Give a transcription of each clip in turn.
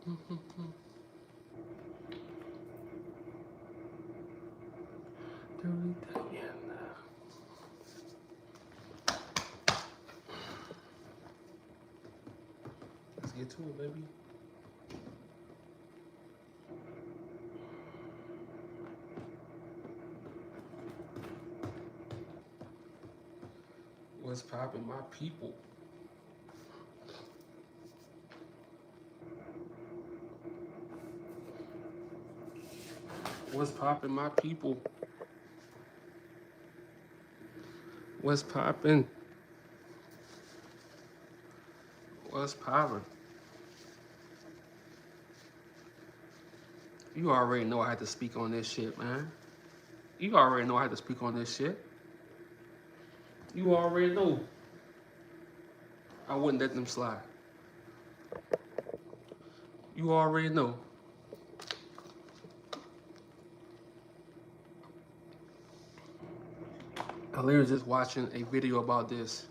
Let's get to it, baby. What's poppin', my people? What's poppin', my people? What's poppin'? What's poppin'? You already know I had to speak on this shit, man. You already know I had to speak on this shit. You already know I wouldn't let them slide. You already know. I literally just watching a video about this.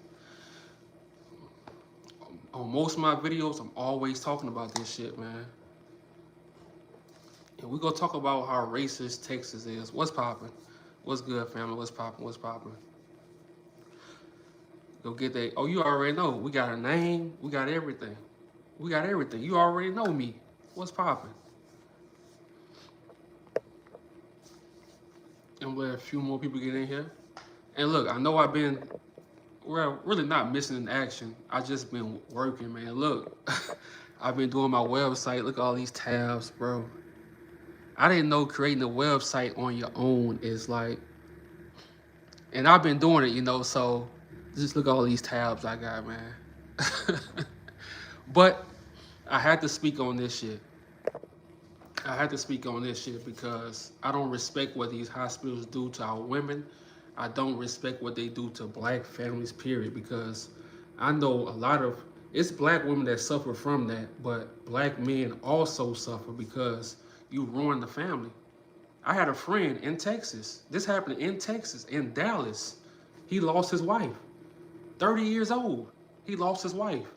On most of my videos, I'm always talking about this shit, man. And we gonna talk about how racist Texas is. What's poppin'? What's good, family? What's poppin'? What's poppin'? Go get that. Oh, you already know. We got a name. We got everything. We got everything. You already know me. What's poppin'? And let a few more people get in here. And look, I know I've been, well, really not missing in action. I just been working, man. Look, I've been doing my website. Look at all these tabs, bro. I didn't know creating a website on your own is like, and I've been doing it, you know, so just look at all these tabs I got, man. But I had to speak on this shit. I had to speak on this shit because I don't respect what these hospitals do to our women. I don't respect what they do to black families, period, because I know a lot of, it's black women that suffer from that, but black men also suffer because you ruin the family. I had a friend in Texas. This happened in Texas, in Dallas. He lost his wife. 30 years old. He lost his wife.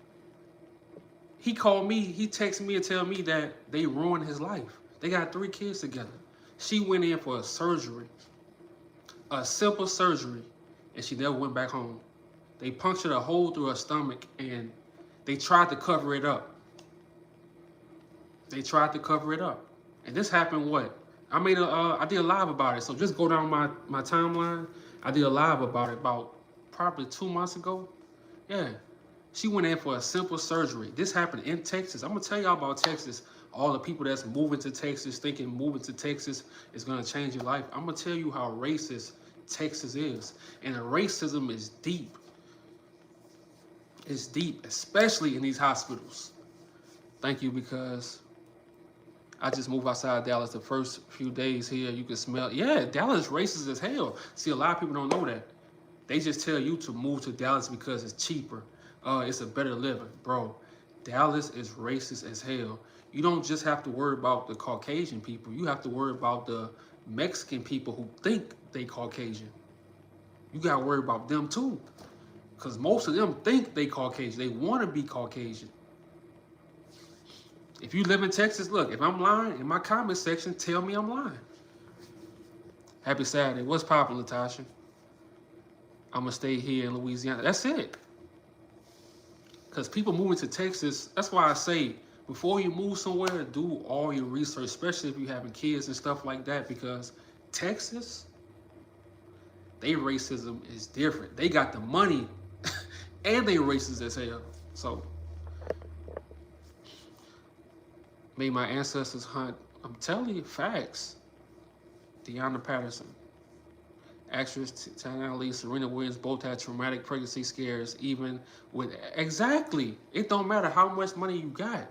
He called me, he texted me and tell me that they ruined his life. They got 3 kids together. She went in for a surgery, a simple surgery, and she never went back home. They punctured a hole through her stomach and they tried to cover it up. They tried to cover it up. And this happened what? I did a live about it. So just go down my timeline. I did a live about it about probably 2 months ago. Yeah. She went in for a simple surgery. This happened in Texas. I'm gonna tell y'all about Texas. All the people that's moving to Texas, thinking moving to Texas is gonna change your life. I'm gonna tell you how racist Texas is. And the racism is deep. It's deep, especially in these hospitals. Thank you, because I just moved outside Dallas the first few days here. You can smell, yeah, Dallas is racist as hell. See, a lot of people don't know that. They just tell you to move to Dallas because it's cheaper. It's a better living. Bro, Dallas is racist as hell. You don't just have to worry about the Caucasian people. You have to worry about the Mexican people who think they Caucasian. You got to worry about them too. Because most of them think they Caucasian. They want to be Caucasian. If you live in Texas, look, if I'm lying, in my comment section, tell me I'm lying. Happy Saturday. What's poppin', Latasha? I'm going to stay here in Louisiana. That's it. Because people moving to Texas, that's why I say, before you move somewhere, do all your research, especially if you're having kids and stuff like that, because Texas, their racism is different. They got the money, and they racist as hell. So, made my ancestors hunt. I'm telling you, facts. Deanna Patterson. Actress Tana Lee, Serena Williams both had traumatic pregnancy scares, even with, exactly. It don't matter how much money you got.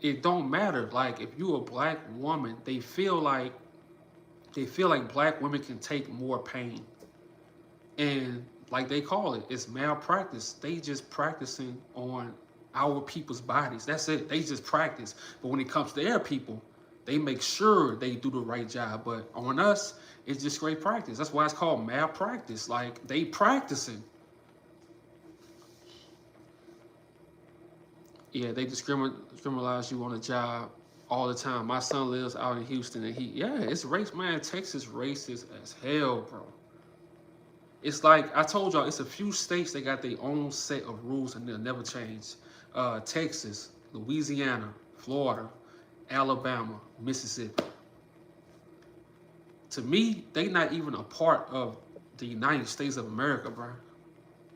It don't matter. Like, if you a black woman, they feel like black women can take more pain. And like they call it, it's malpractice. They just practicing on our people's bodies. That's it. They just practice. But when it comes to their people, they make sure they do the right job. But on us, it's just great practice. That's why it's called malpractice. Like, they practicing. Yeah, they discriminalize you on the job all the time. My son lives out in Houston, and it's race, man. Texas racist as hell, bro. It's like I told y'all, it's a few states that got their own set of rules and they'll never change. Texas, Louisiana, Florida, Alabama, Mississippi. To me, they not even a part of the United States of America, bro.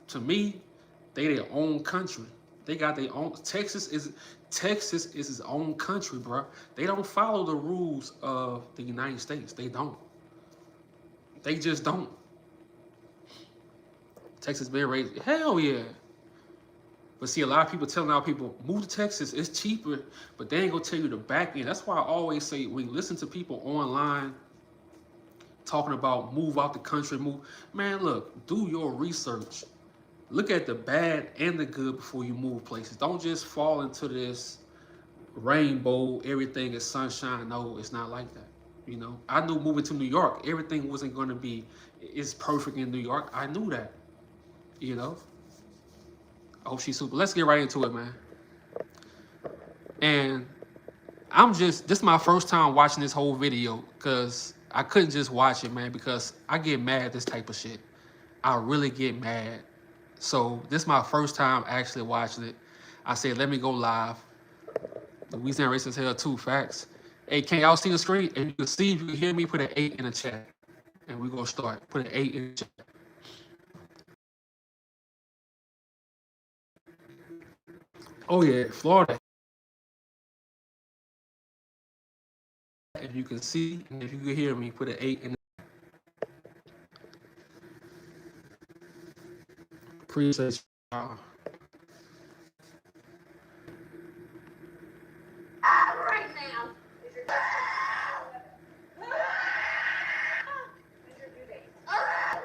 To me, they their own country. They got their own. Texas is its own country, bro. They don't follow the rules of the United States. They don't. They just don't. Texas being raised, hell yeah. But see, a lot of people telling our people, move to Texas, it's cheaper, but they ain't gonna tell you the back end. That's why I always say, when you listen to people online talking about move out the country, move, man, look, do your research. Look at the bad and the good before you move places. Don't just fall into this rainbow, everything is sunshine. No, it's not like that. You know, I knew moving to New York, everything wasn't gonna be, it's perfect in New York. I knew that, you know. I hope she's super. Let's get right into it, man. And this is my first time watching this whole video because I couldn't just watch it, man, because I get mad at this type of shit. I really get mad. So this is my first time actually watching it. I said, let me go live. Louisiana racist hell too, facts. Hey, can y'all see the screen? If you can see, if you can hear me, put an 8 in the chat. And we're going to start. Put an 8 in the chat. Oh, yeah, Florida. If you can see, and if you can hear me, put an 8 in the chat. Appreciate y'all. Right now.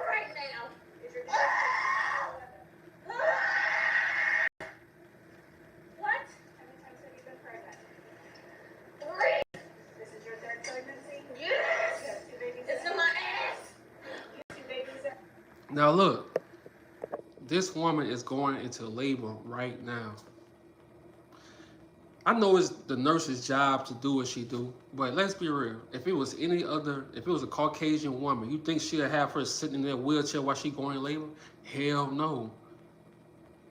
Right now. What? How many times have you been pregnant? 3. This is your 3rd pregnancy? Yes. You have 2 babies. It's in my ass. You have 2 babies. Now look, this woman is going into labor right now. I know it's the nurse's job to do what she do, but let's be real. If it was a Caucasian woman, you think she'd have her sitting in that wheelchair while she going in labor? Hell no.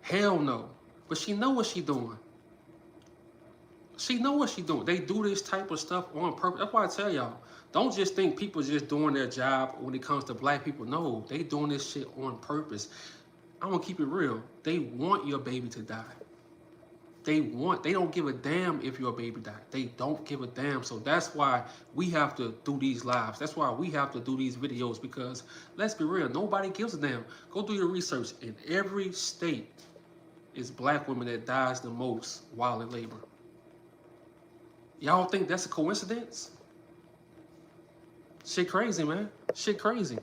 Hell no. But she know what she doing. She know what she doing. They do this type of stuff on purpose. That's why I tell y'all, don't just think people just doing their job when it comes to black people. No, they doing this shit on purpose. I'm gonna keep it real. They want your baby to die. They don't give a damn if your baby died. They don't give a damn. So that's why we have to do these lives. That's why we have to do these videos, because let's be real, nobody gives a damn. Go do your research. In every state, it's black women that dies the most while in labor. Y'all think that's a coincidence? Shit crazy, man. Shit crazy.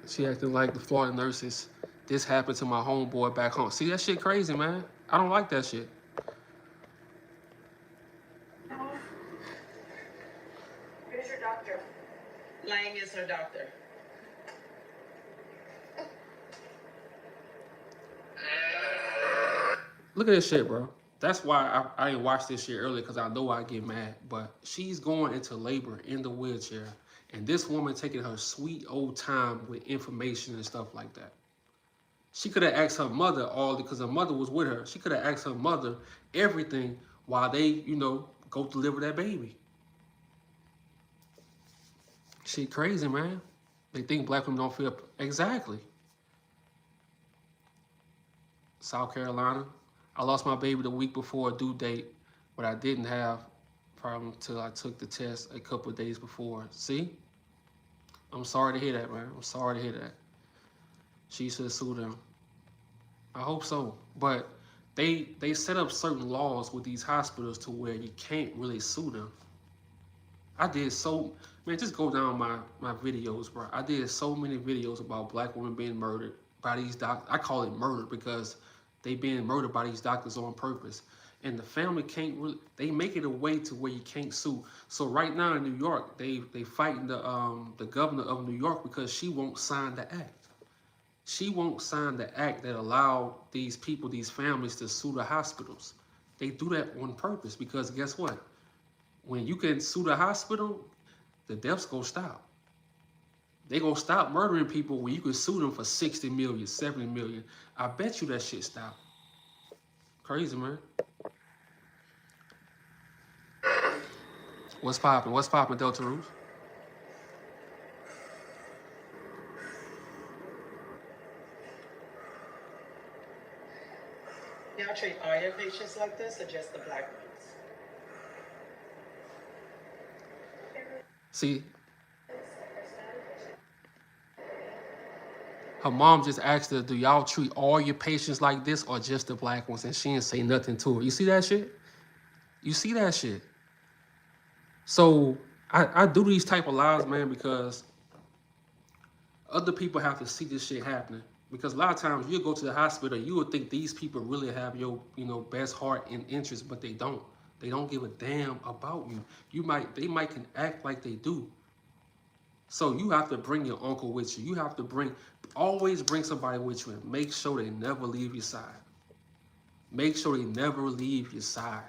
She acting like the Florida nurses. This happened to my homeboy back home. See, that shit crazy, man. I don't like that shit. Who's your doctor? Lang is her doctor. Look at this shit, bro. That's why I didn't watch this shit earlier, because I know I get mad. But she's going into labor in the wheelchair, and this woman taking her sweet old time with information and stuff like that. She could have asked her mother because her mother was with her. She could have asked her mother everything while they, go deliver that baby. Shit crazy, man. They think black women don't feel exactly. South Carolina. I lost my baby the week before due date, but I didn't have problem until I took the test a couple of days before. See? I'm sorry to hear that, man. I'm sorry to hear that. She should sue them. I hope so. But they set up certain laws with these hospitals to where you can't really sue them. Just go down my videos, bro. I did so many videos about black women being murdered by these doctors. I call it murder because they being murdered by these doctors on purpose. And the family can't really, they make it a way to where you can't sue. So right now in New York, they fighting the governor of New York because she won't sign the act. She won't sign the act that allow these people, these families, to sue the hospitals. They do that on purpose because guess what? When you can sue the hospital, the deaths gonna stop. They gonna stop murdering people when you can sue them for 60 million, 70 million. I bet you that shit stop. Crazy, man. What's poppin'? What's poppin', Delta Roots? Y'all treat all your patients like this or just the black ones? See, her mom just asked her, do y'all treat all your patients like this or just the black ones? And she didn't say nothing to her. You see that shit? You see that shit? So I do these type of lives, man, because other people have to see this shit happening. Because a lot of times you go to the hospital, you would think these people really have your, best heart and interest, but they don't. They don't give a damn about you. They might can act like they do. So you have to bring your uncle with you. You have to always bring somebody with you and make sure they never leave your side. Make sure they never leave your side.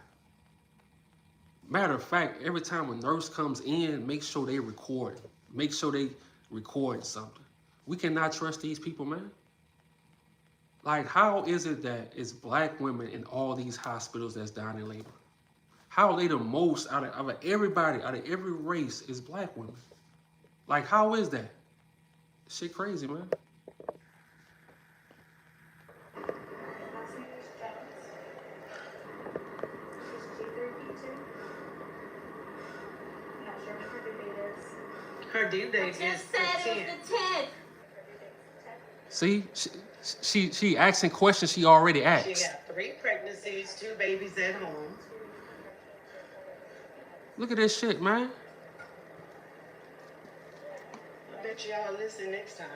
Matter of fact, every time a nurse comes in, make sure they record it. Make sure they record something. We cannot trust these people, man. Like, how is it that it's black women in all these hospitals that's dying in labor? How are they the most out of everybody, out of every race, is black women? Like, how is that? Shit crazy, man. Her due date is Just said the it 10th. was the 10th. See, she asking questions she already She asked. got 3 pregnancies, 2 babies at home. Look at this shit, man. I bet y'all listen next time.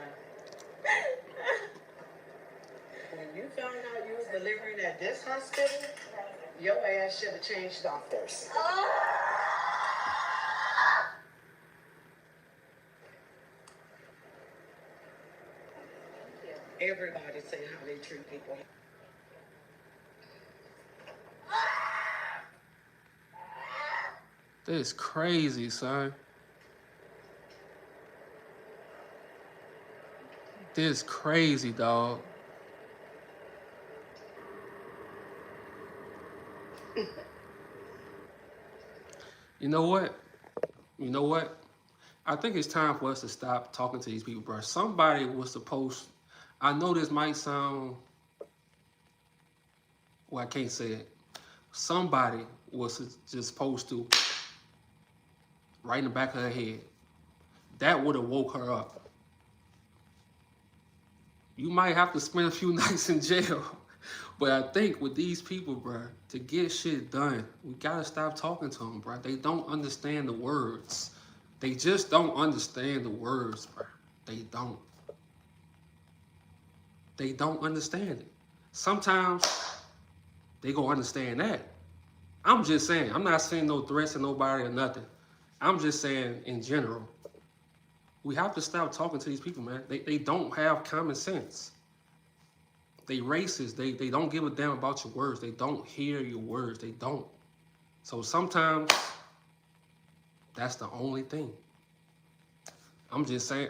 When you found out you was delivering at this hospital, your ass should have changed doctors. Everybody say how they treat people. This is crazy, son. This is crazy, dog. You know what? You know what? I think it's time for us to stop talking to these people, bro. Somebody was supposed. I know this might sound. Well, I can't say it. Somebody was just supposed to, right in the back of her head, that would have woke her up. You might have to spend a few nights in jail. But I think with these people, bro, to get shit done, we gotta stop talking to them, bro. They don't understand the words. They just don't understand the words, bro. They don't. They don't understand it. Sometimes they gonna understand that. I'm just saying. I'm not saying no threats to nobody or nothing. I'm just saying in general. We have to stop talking to these people, man. They don't have common sense. They racist. They don't give a damn about your words. They don't hear your words. They don't. So sometimes that's the only thing. I'm just saying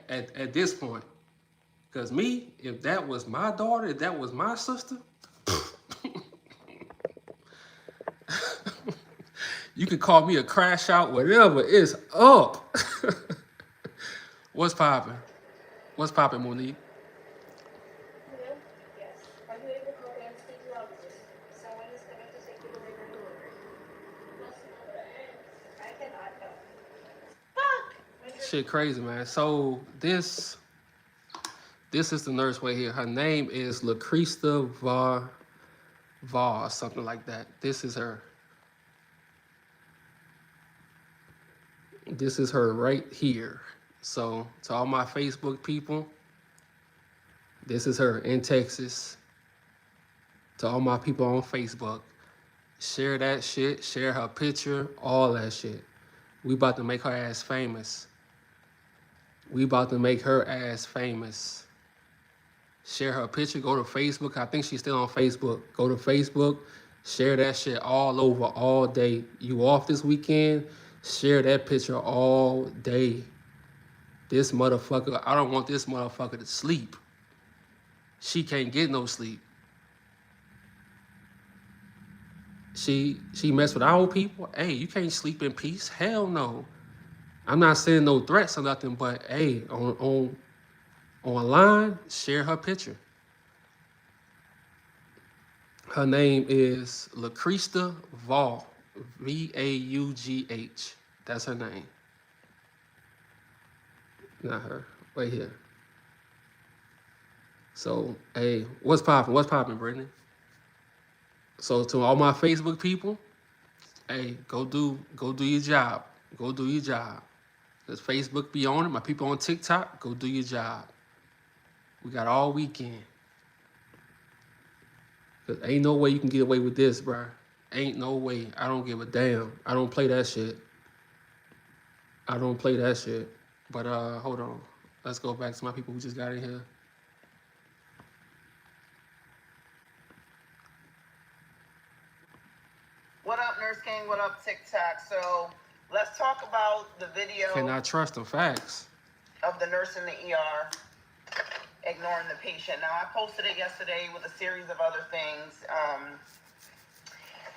at this point. Because me, if that was my daughter, if that was my sister, you could call me a crash out, whatever. It's up. What's poppin'? What's poppin', Monique? Yes. Are you able to go and speak loudly? Someone is coming to take you to labor and delivery. I cannot go. Fuck! Shit crazy, man. So this is the nurse right here. Her name is Lucresta Var, something like that. This is her. This is her right here. So to all my Facebook people, this is her in Texas. To all my people on Facebook, share that shit, share her picture, all that shit. We about to make her ass famous. We about to make her ass famous. Share her picture. Go to Facebook. I think she's still on Facebook. Go to Facebook. Share that shit all over all day. You off this weekend? Share that picture all day. This motherfucker, I don't want this motherfucker to sleep. She can't get no sleep. She mess with our people. Hey, you can't sleep in peace. Hell no. I'm not saying no threats or nothing, but hey, online, share her picture. Her name is Lucresta Vaughn, Vaugh. That's her name. Not her. Right here. So, hey, what's poppin'? What's poppin', Brittany? So to all my Facebook people, hey, go do your job. Go do your job. Cause Facebook be on it. My people on TikTok, go do your job. We got all weekend. Cause ain't no way you can get away with this, bro. Ain't no way. I don't give a damn. I don't play that shit. I don't play that shit. But hold on. Let's go back to my people who just got in here. What up, Nurse King? What up, TikTok? So let's talk about the video Cannot trust them facts. of the nurse in the ER ignoring the patient. Now, I posted it yesterday with a series of other things.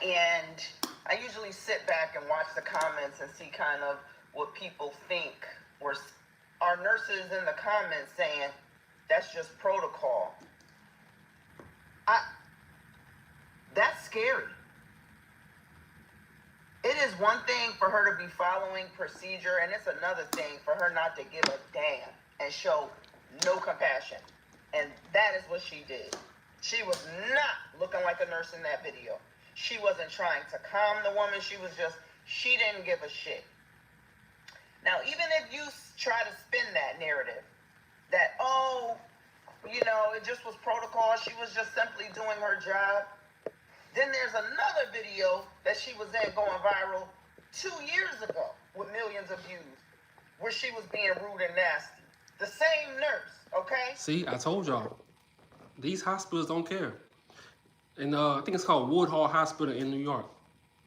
And I usually sit back and watch the comments and see kind of what people think. Are nurses in the comments saying, that's just protocol? That's scary. It is one thing for her to be following procedure, and it's another thing for her not to give a damn and show no compassion. And that is what she did. She was not looking like a nurse in that video. She wasn't trying to calm the woman. She didn't give a shit. Now, even if you try to spin that narrative that, oh, you know, it just was protocol, she was just simply doing her job, then there's another video that she was in going viral 2 years ago with millions of views where she was being rude and nasty. The same nurse, okay? See, I told y'all. These hospitals don't care. And I think it's called Woodhull Hospital in New York.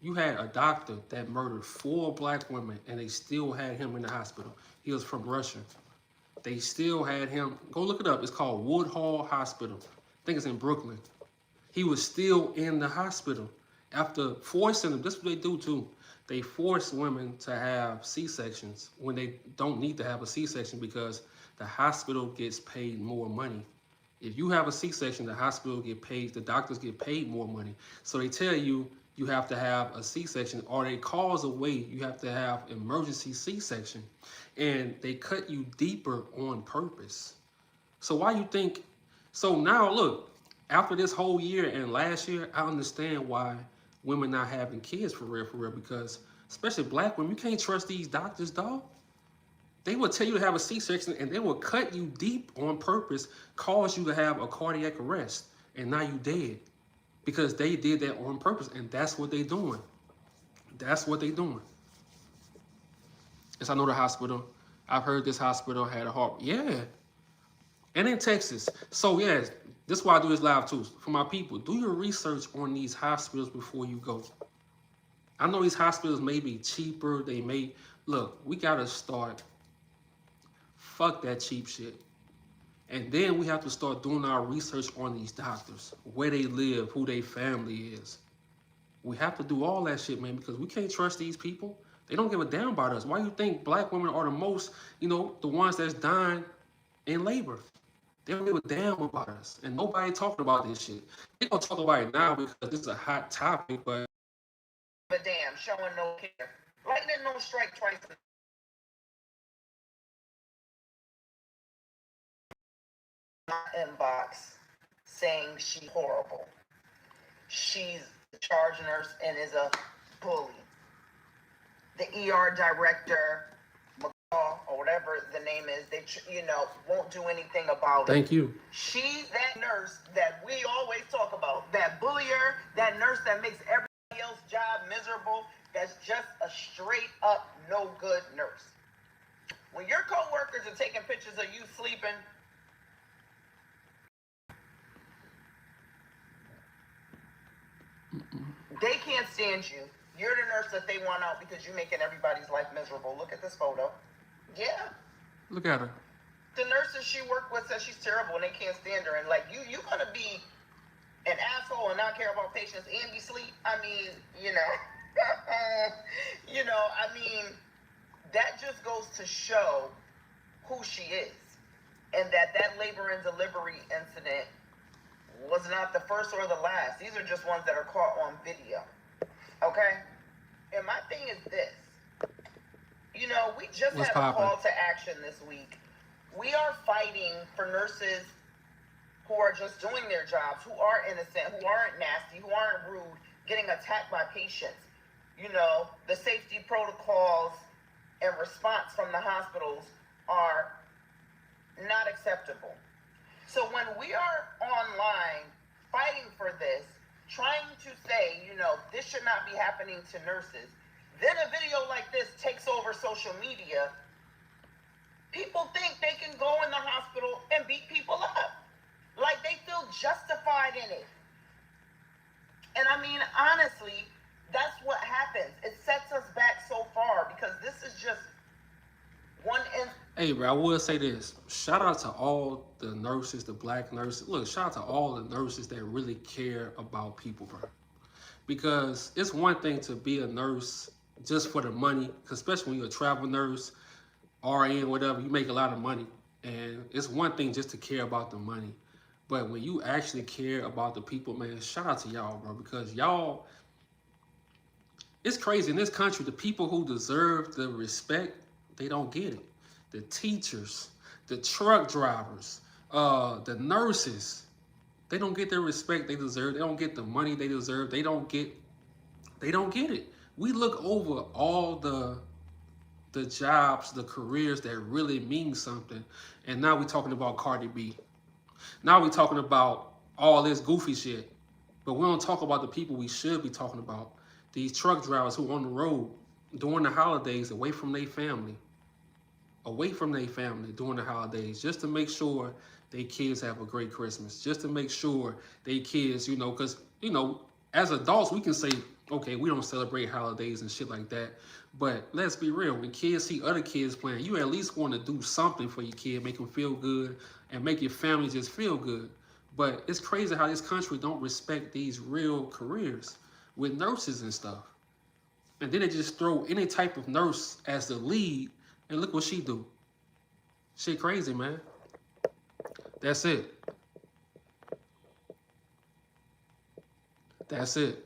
You had a doctor that murdered 4 black women, and they still had him in the hospital. He was from Russia. They still had him. Go look it up. It's called Woodhull Hospital. I think it's in Brooklyn. He was still in the hospital after forcing them. This is what they do too. They force women to have C-sections when they don't need to have a C-section because the hospital gets paid more money. If you have a C-section, the hospital get paid, the doctors get paid more money. So they tell you you have to have a C-section, or they cause a way you have to have emergency C-section, and they cut you deeper on purpose. So why you think? So now look, after this whole year and last year, I understand why women not having kids for real, because especially black women, you can't trust these doctors, dog. They will tell you to have a C-section and they will cut you deep on purpose, cause you to have a cardiac arrest, and now you dead. Because they did that on purpose, and that's what they doing. That's what they doing. Yes, I know the hospital. I've heard this hospital had a heart. Yeah. And in Texas. So yes, this is why I do this live too. For my people, do your research on these hospitals before you go. I know these hospitals may be cheaper. They may, look, we gotta start, fuck that cheap shit. And then we have to start doing our research on these doctors, where they live, who their family is. We have to do all that shit, man, because we can't trust these people. They don't give a damn about us. Why do you think black women are the most, the ones that's dying in labor? They don't give a damn about us. And nobody talking about this shit. They gonna talk about it now because this is a hot topic, but But damn, showing no care. Lightning don't strike twice. Inbox saying she's horrible. She's a charge nurse and is a bully. The ER director, or whatever the name is, they won't do anything about it. thank you. She's that nurse that we always talk about, that bullier, that nurse that makes everybody else's job miserable, that's just a straight up no good nurse. When your coworkers are taking pictures of you sleeping, They can't stand you. You're the nurse that they want out because you're making everybody's life miserable. Look at this photo. Yeah. Look at her. The nurses she worked with said she's terrible and they can't stand her. And like you gonna be an asshole and not care about patients and be sleep? I mean, you know, I mean, that just goes to show who she is, and that labor and delivery incident was not the first or the last. These are just ones that are caught on video. Okay? And my thing is this. You know, we just What's had poppin'? a call to action this week. We are fighting for nurses who are just doing their jobs, who are innocent, who aren't nasty, who aren't rude, getting attacked by patients. You know, the safety protocols and response from the hospitals are not acceptable. So when we are online fighting for this, trying to say, you know, this should not be happening to nurses, then a video like this takes over social media, people think they can go in the hospital and beat people up. Like they feel justified in it. And I mean, honestly, that's what happens. It sets us back so far because this is just one instance. Hey, bro, I will say this. Shout out to all the nurses, the black nurses. Look, shout out to all the nurses that really care about people, bro. Because it's one thing to be a nurse just for the money, especially when you're a travel nurse, RN, whatever, you make a lot of money. And it's one thing just to care about the money. But when you actually care about the people, man, shout out to y'all, bro. Because y'all, it's crazy. In this country, the people who deserve the respect, they don't get it. The teachers, the truck drivers, the nurses, they don't get the respect they deserve. They don't get the money they deserve. They don't get it. We look over all the jobs, the careers that really mean something, and now we're talking about Cardi B. Now we're talking about all this goofy shit, but we don't talk about the people we should be talking about. These truck drivers who are on the road during the holidays, away from their family during the holidays, just to make sure their kids have a great Christmas, just to make sure their kids, you know, because, you know, as adults, we can say, okay, we don't celebrate holidays and shit like that. But let's be real, when kids see other kids playing, you at least want to do something for your kid, make them feel good, and make your family just feel good. But it's crazy how this country don't respect these real careers with nurses and stuff. And then they just throw any type of nurse as the lead, and look what she do. Shit crazy, man. That's it. That's it.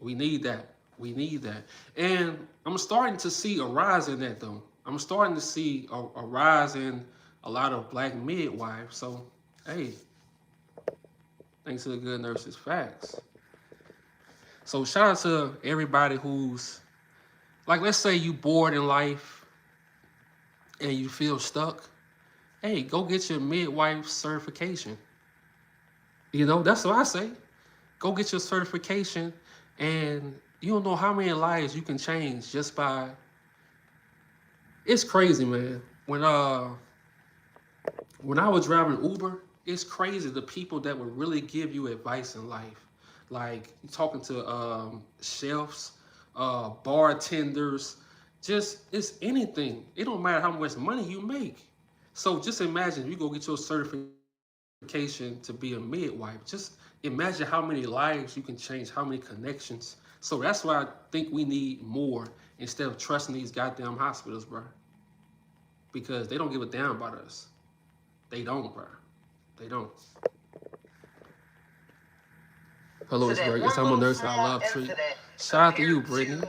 We need that. We need that. And I'm starting to see a rise in that, though. I'm starting to see a rise in a lot of black midwives. So, hey, thanks to the good nurses. Facts. So shout out to everybody who's, like, let's say you bored in life and you feel stuck. Hey, go get your midwife certification. You know, that's what I say. Go get your certification, and you don't know how many lives you can change just by. It's crazy, man. When I was driving Uber, it's crazy the people that would really give you advice in life. Like talking to chefs, bartenders, just it's anything. It don't matter how much money you make. So just imagine you go get your certification to be a midwife. Just imagine how many lives you can change, how many connections. So that's why I think we need more instead of trusting these goddamn hospitals, bro. Because they don't give a damn about us. They don't, bro. They don't. Hello, it's Greg. Yes, I'm a nurse and I love treat. Shout out to you, Brittany.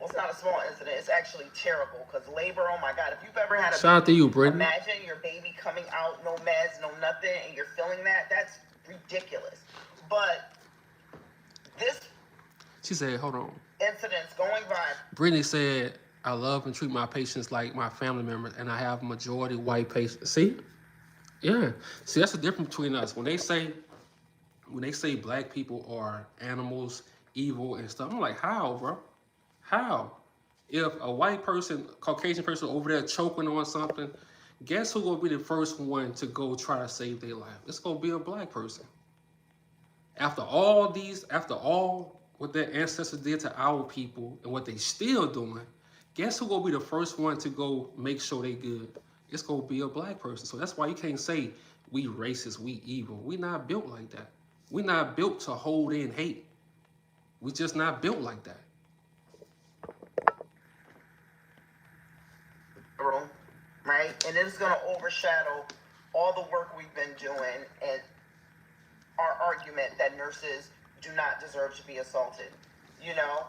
Well, it's not a small incident. It's actually terrible because labor, oh my God, if you've ever had a shout out to you, Brittany. Imagine your baby coming out, no meds, no nothing, and you're feeling that. That's ridiculous. But this... She said, hold on. Incidents going by. Brittany said, I love and treat my patients like my family members, and I have majority white patients. See? Yeah. See, that's the difference between us. When they say black people are animals, evil and stuff, I'm like, how, bro? How? If a white person, Caucasian person over there choking on something, guess who's gonna be the first one to go try to save their life? It's gonna be a black person. After all what their ancestors did to our people and what they still doing, guess who gonna be the first one to go make sure they good? It's gonna be a black person. So that's why you can't say we racist, we evil. We not built like that. We not built to hold in hate. We just not built like that. Room, right? And it's going to overshadow all the work we've been doing and our argument that nurses do not deserve to be assaulted. You know,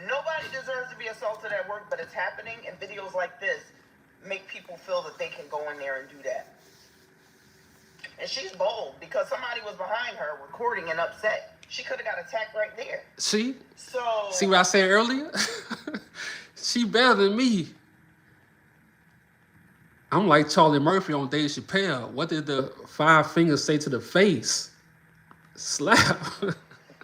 nobody deserves to be assaulted at work, but it's happening, and videos like this make people feel that they can go in there and do that. And she's bold because somebody was behind her recording and upset. She could have got attacked right there. See So what I said earlier? She better than me. I'm like Charlie Murphy on Dave Chappelle. What did the 5 fingers say to the face? Slap.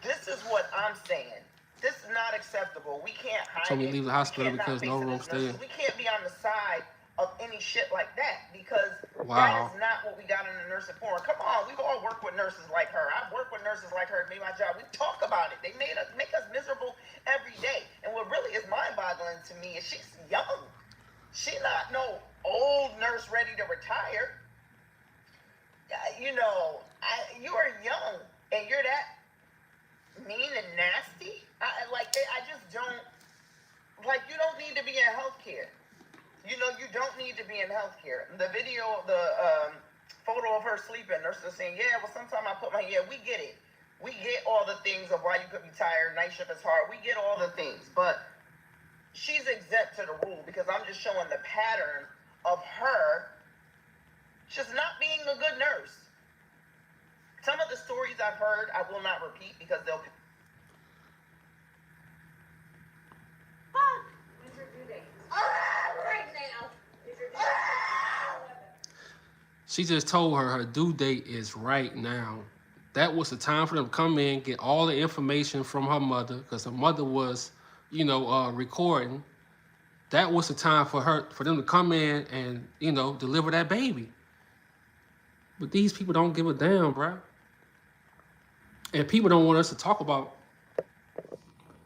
this is what I'm saying. This is not acceptable. We can't hide Told me it. to leave the hospital We can't because not no face it room as nurses. staying. We can't be on the side of any shit like that because Wow. that is not what we got in the nursing forum. Come on, we've all worked with nurses like her. I've worked with nurses like her. It made my job. We talk about it. They make us miserable every day. And what really is mind-boggling to me is she's young. She's not no old nurse ready to retire. You know, you are young and you're that mean and nasty. I just don't, like, you don't need to be in healthcare. You know, you don't need to be in healthcare. The video, the photo of her sleeping, nurses are saying, yeah, well, sometimes I put my, yeah, we get it. We get all the things of why you could be tired, night shift is hard. We get all the things, but she's exempt to the rule because I'm just showing the pattern of her just not being a good nurse. Some of the stories I've heard, I will not repeat because they'll... When's your due date? Right now. Is your due date? She just told her due date is right now. That was the time for them to come in, get all the information from her mother, because her mother was, recording. That was the time for them to come in and, deliver that baby. But these people don't give a damn, bro. And people don't want us to talk about,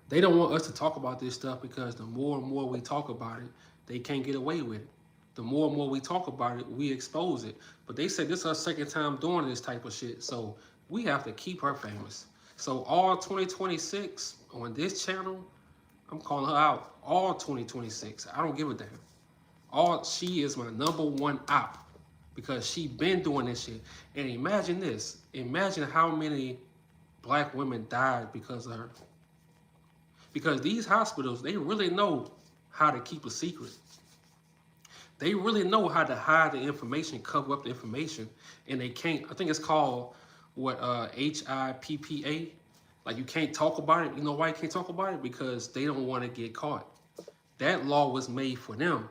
they don't want us to talk about this stuff because the more and more we talk about it, they can't get away with it. The more and more we talk about it, we expose it. But they said this is our second time doing this type of shit. So we have to keep her famous. So all 2026 on this channel, I'm calling her out. All 2026. I don't give a damn. She is my #1 op because she been doing this shit. And imagine this. Imagine how many black women died because of her. Because these hospitals, they really know how to keep a secret. They really know how to hide the information, cover up the information, and they can't. I think it's called HIPPA. Like, you can't talk about it. You know why you can't talk about it? Because they don't want to get caught. That law was made for them.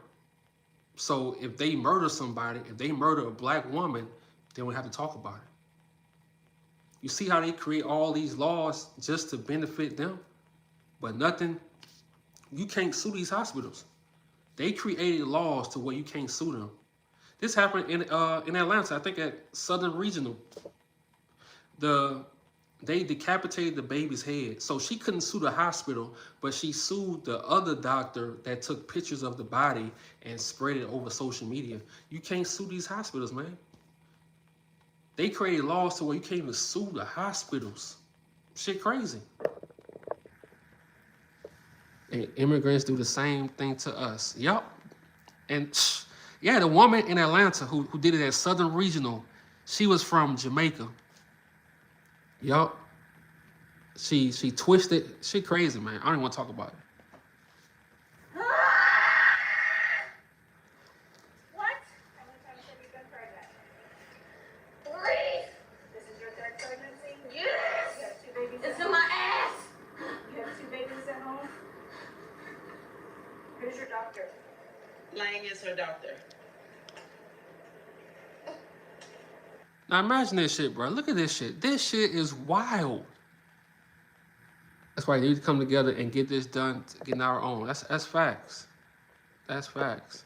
So if they murder somebody, if they murder a black woman, they don't have to talk about it. You see how they create all these laws just to benefit them? But nothing, you can't sue these hospitals. They created laws to where you can't sue them. This happened in Atlanta, I think at Southern Regional. They decapitated the baby's head. So she couldn't sue the hospital, but she sued the other doctor that took pictures of the body and spread it over social media. You can't sue these hospitals, man. They created laws to where you can't even sue the hospitals. Shit crazy. And immigrants do the same thing to us. Yup. And yeah, the woman in Atlanta who did it at Southern Regional, she was from Jamaica. Yup. She twisted. She crazy, man. I don't even want to talk about it. What? How many times have you been pregnant? 3. This is your 3rd pregnancy? Yes! You have 2 babies It's at in home? my ass. You have 2 babies at home? Who's your doctor? Lang is her doctor. Now imagine this shit, bro. Look at this shit. This shit is wild. That's why they need to come together and get this done, getting our own. That's facts. That's facts.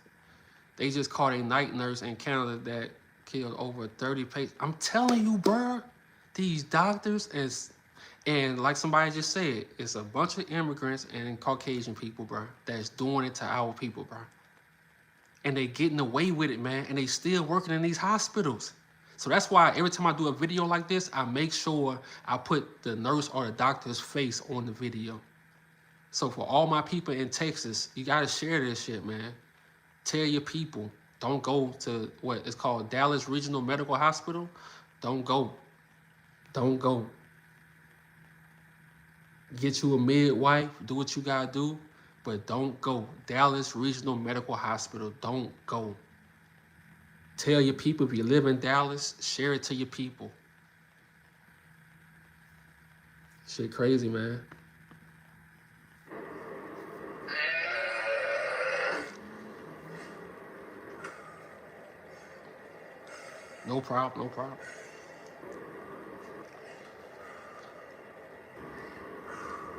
They just caught a night nurse in Canada that killed over 30 patients. I'm telling you, bro, these doctors And like somebody just said, it's a bunch of immigrants and Caucasian people, bro, that's doing it to our people, bro. And they getting away with it, man. And they still working in these hospitals. So that's why every time I do a video like this, I make sure I put the nurse or the doctor's face on the video. So for all my people in Texas, you gotta share this shit, man. Tell your people, don't go to what is called Dallas Regional Medical Hospital. Don't go. Don't go. Get you a midwife, do what you gotta do, but don't go. Dallas Regional Medical Hospital, don't go. Tell your people, if you live in Dallas, share it to your people. Shit crazy, man. No problem, no problem.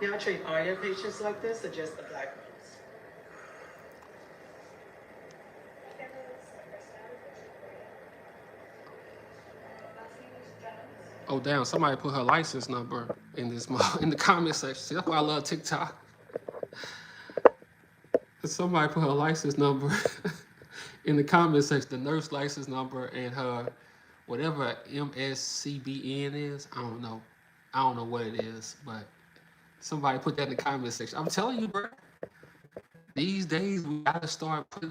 Y'all treat all your patients like this or just the black ones? Oh damn! Somebody put her license number in this in the comment section. See, that's why I love TikTok. Somebody put her license number in the comment section. The nurse license number and her whatever MSCBN is. I don't know. I don't know what it is, but somebody put that in the comment section. I'm telling you, bro. These days we gotta start putting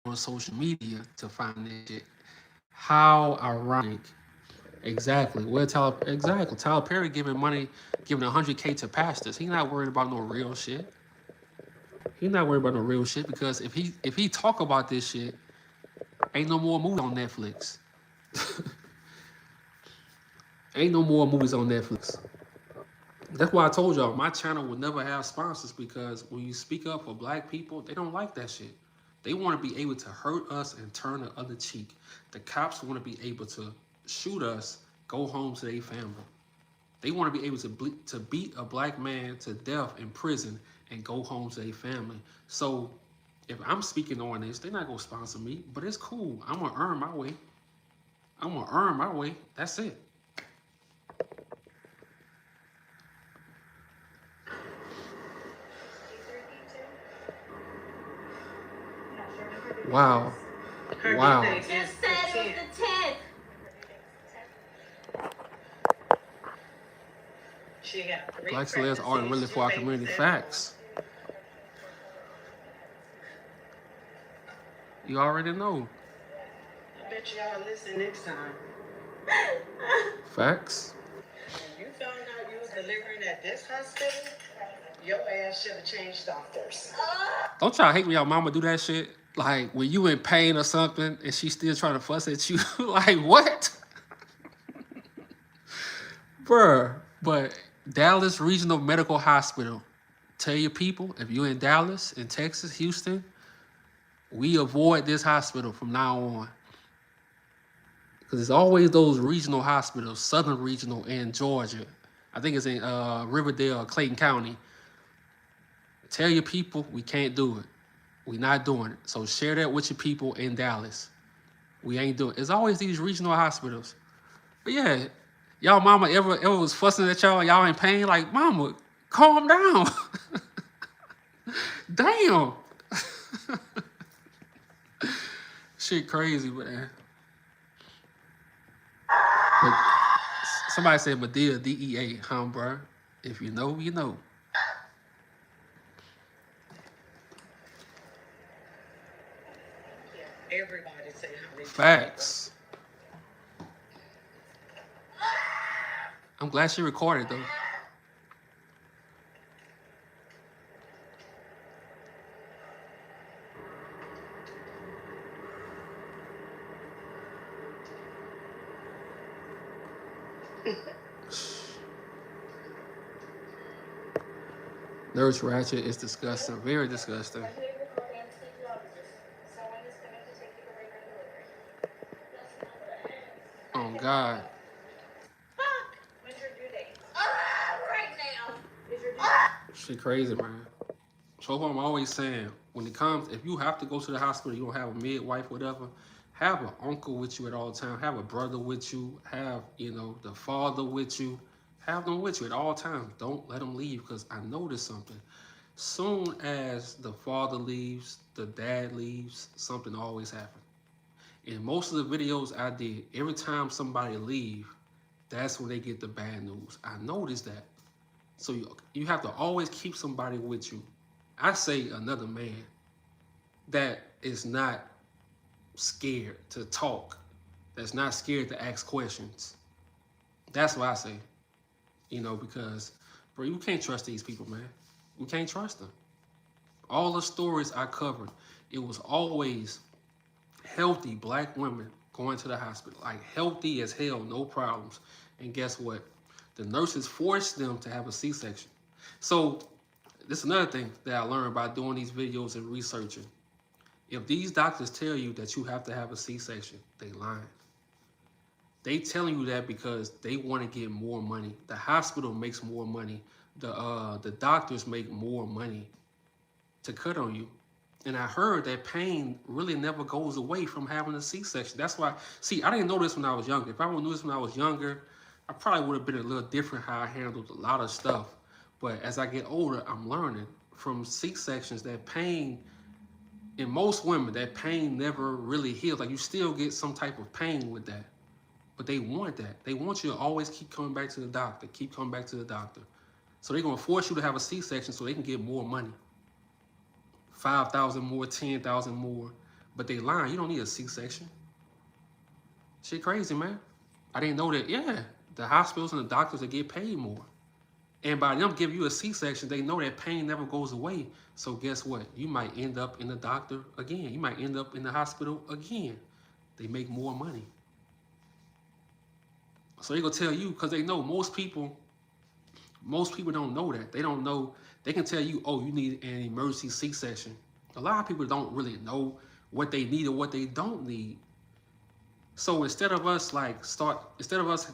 on social media to find this shit. How ironic. Exactly. Tyler Perry giving money, giving 100K to pastors. He's not worried about no real shit. He's not worried about no real shit because if he talk about this shit, ain't no more movies on Netflix. Ain't no more movies on Netflix. That's why I told y'all my channel will never have sponsors because when you speak up for black people, they don't like that shit. They want to be able to hurt us and turn the other cheek. The cops want to be able to shoot us, go home to their family. They want to be able to beat a black man to death in prison and go home to their family. So if I'm speaking on this, they're not going to sponsor me, but it's cool. I'm going to earn my way. I'm going to earn my way. That's it. Wow. Her Wow. birthday Just is said it was the 10th. She got 3 Black celebs are really for our community. Facts. You already know. I bet y'all listen next time. Facts. When you found out you was delivering at this hospital, your ass should have changed doctors. Don't y'all hate when y'all mama do that shit? Like when you in pain or something and she's still trying to fuss at you. Like what? Bruh. But Dallas Regional Medical Hospital. Tell your people, if you're in Dallas, in Texas, Houston, we avoid this hospital from now on. Because it's always those regional hospitals, Southern Regional in Georgia. I think it's in Riverdale, Clayton County. Tell your people we can't do it. We're not doing it. So share that with your people in Dallas. We ain't doing it. It's always these regional hospitals. But yeah, y'all mama ever was fussing at y'all and y'all in pain? Like, mama, calm down. Damn. Shit crazy, man. But somebody said Medea, DEA, huh, bro? If you know, you know. Everybody say how they Facts. I'm glad she recorded, though. Nurse Ratchet is disgusting. Very disgusting. Oh, God. When's your due date? Right now. Is your due date? Shit crazy, man. So what I'm always saying, when it comes, if you have to go to the hospital, you don't have a midwife, whatever, Have an uncle with you at all times. Have a brother with you. Have, the father with you. Have them with you at all times. Don't let them leave, because I noticed something. Soon as the father leaves, the dad leaves, something always happens. In most of the videos I did, every time somebody leave, that's when they get the bad news. I noticed that. So you have to always keep somebody with you. I say another man that is not scared to talk, that's not scared to ask questions. That's what I say, because, bro, you can't trust these people, man. We can't trust them. All the stories I covered, it was always healthy black women going to the hospital, like healthy as hell, no problems. And guess what? The nurses forced them to have a C-section. So this is another thing that I learned by doing these videos and researching. If these doctors tell you that you have to have a C-section, they lying. They telling you that because they want to get more money. The hospital makes more money. The doctors make more money to cut on you. And I heard that pain really never goes away from having a C-section. That's why, see, I didn't know this when I was younger. If I would have knew this when I was younger, I probably would have been a little different how I handled a lot of stuff. But as I get older, I'm learning from C-sections that pain, in most women, that pain never really heals. Like, you still get some type of pain with that. But they want that. They want you to always keep coming back to the doctor, keep coming back to the doctor. So they're going to force you to have a C-section so they can get more money. 5,000 more, 10,000 more. But they lying. You don't need a C-section. Shit crazy, man. I didn't know that. Yeah, the hospitals and the doctors, they get paid more. And by them giving you a C-section, they know that pain never goes away. So guess what? You might end up in the doctor again. You might end up in the hospital again. They make more money. So they gonna tell you, because they know most people don't know that. They don't know. They can tell you, oh, you need an emergency C-section. A lot of people don't really know what they need or what they don't need. So instead of us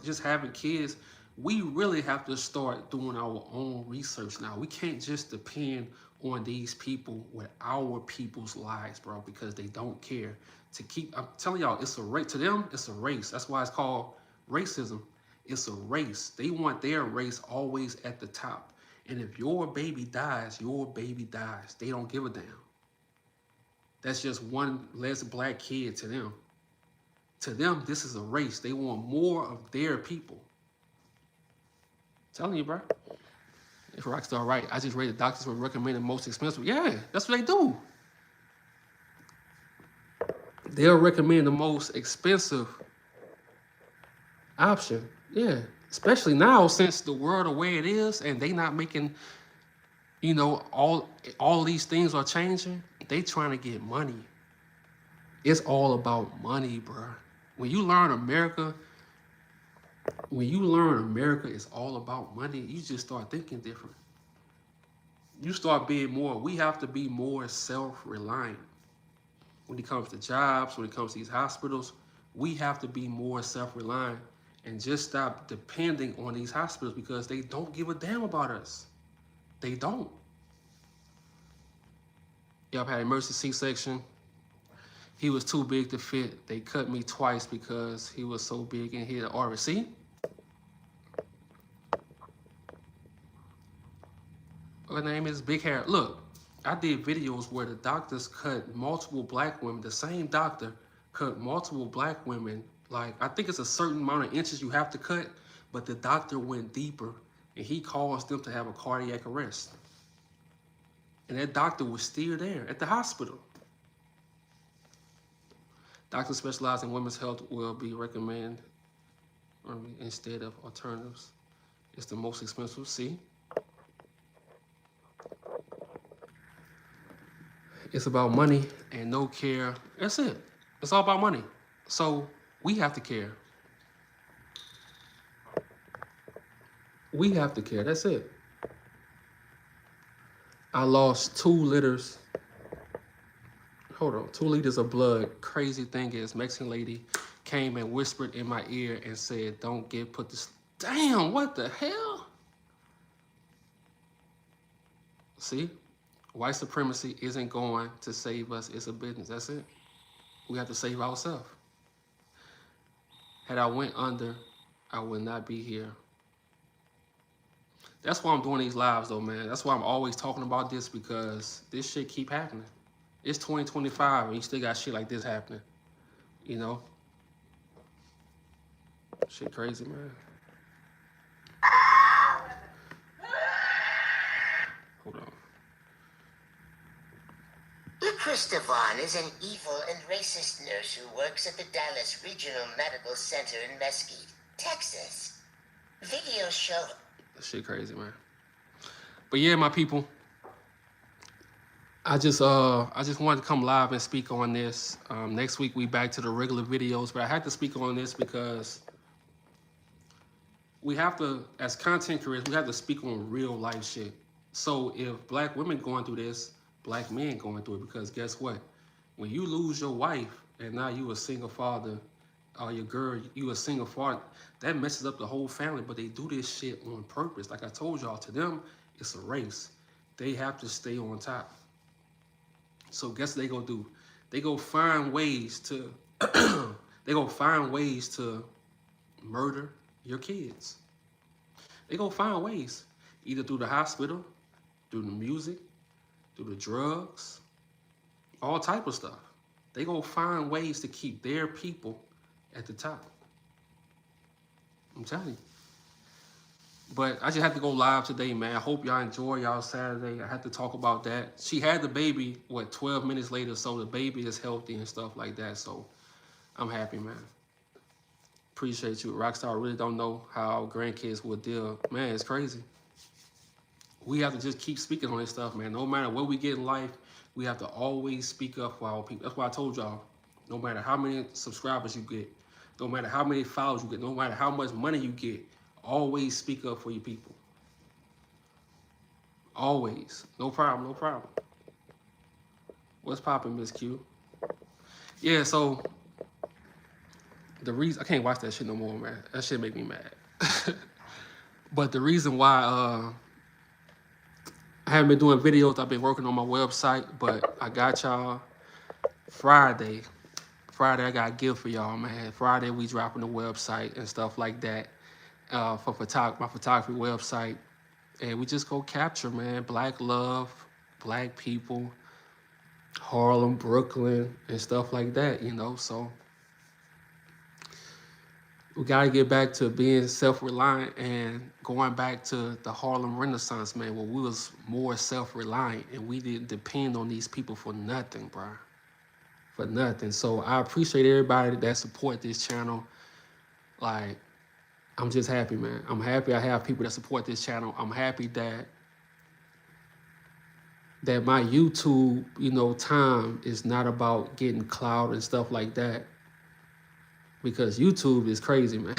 just having kids, we really have to start doing our own research now. We can't just depend on these people with our people's lives, bro, because they don't care. I'm telling y'all, it's a race. To them, it's a race. That's why it's called racism. It's a race. They want their race always at the top. And if your baby dies, your baby dies. They don't give a damn. That's just one less black kid to them. To them, this is a race. They want more of their people. I'm telling you, bro. If Rockstar right, I just read the doctors would recommend the most expensive. Yeah, that's what they do. They'll recommend the most expensive option. Yeah, especially now since the world the way it is, and they not making, all these things are changing. They trying to get money. It's all about money, bro. When you learn America is all about money, you just start thinking different. You start being we have to be more self-reliant. When it comes to jobs, when it comes to these hospitals, we have to be more self-reliant and just stop depending on these hospitals because they don't give a damn about us. They don't. Y'all had an emergency C-section. He was too big to fit. They cut me twice because he was so big and he had RSC. Her name is Big Hair. Look, I did videos where the doctors cut multiple black women. The same doctor cut multiple black women. Like, I think it's a certain amount of inches you have to cut, but the doctor went deeper and he caused them to have a cardiac arrest. And that doctor was still there at the hospital. Doctors specializing in women's health will be recommended instead of alternatives. It's the most expensive. See? It's about money and no care. That's it. It's all about money. So we have to care. We have to care. That's it. I lost 2 liters. Hold on. 2 liters of blood. Crazy thing is, Mexican lady came and whispered in my ear and said, don't get put this. Damn, what the hell? See? White supremacy isn't going to save us. It's a business. That's it. We have to save ourselves. Had I went under, I would not be here. That's why I'm doing these lives though, man. That's why I'm always talking about this, because this shit keep happening. It's 2025 and you still got shit like this happening. You know? Shit crazy, man. Hold on. Krista Vaughn is an evil and racist nurse who works at the Dallas Regional Medical Center in Mesquite, Texas. Videos show... That shit crazy, man. But yeah, my people, I just wanted to come live and speak on this. Next week we back to the regular videos, but I had to speak on this because we have to, as content creators, we have to speak on real life shit. So if black women going through this, black men going through it, because guess what? When you lose your wife and now you a single father, or your girl, you a single father, that messes up the whole family. But they do this shit on purpose. Like I told y'all, to them, it's a race. They have to stay on top. So guess what they gonna do? They go find ways to they go find ways to murder your kids. They gonna find ways, either through the hospital, through the music, through the drugs, all type of stuff. They gonna find ways to keep their people at the top. I'm telling you. But I just had to go live today, man. I hope y'all enjoy y'all Saturday. I had to talk about that. She had the baby, 12 minutes later, so the baby is healthy and stuff like that. So I'm happy, man. Appreciate you. Rockstar really don't know how grandkids will deal. Man, it's crazy. We have to just keep speaking on this stuff, man. No matter what we get in life, we have to always speak up for our people. That's why I told y'all, no matter how many subscribers you get, no matter how many followers you get, no matter how much money you get, always speak up for your people. Always. No problem, no problem. What's poppin', Miss Q? Yeah, so the reason, I can't watch that shit no more, man. That shit make me mad. But the reason why I haven't been doing videos, I've been working on my website, but I got y'all Friday, I got a gift for y'all, man. Friday, we dropping the website and stuff like that for my photography website. And we just go capture, man, black love, black people, Harlem, Brooklyn, and stuff like that, you know? So we got to get back to being self-reliant and going back to the Harlem Renaissance, man, where we was more self-reliant and we didn't depend on these people for nothing, bro. For nothing. So I appreciate everybody that support this channel. Like, I'm just happy, man. I'm happy I have people that support this channel. I'm happy that my YouTube, you know, time is not about getting clout and stuff like that. Because YouTube is crazy, man.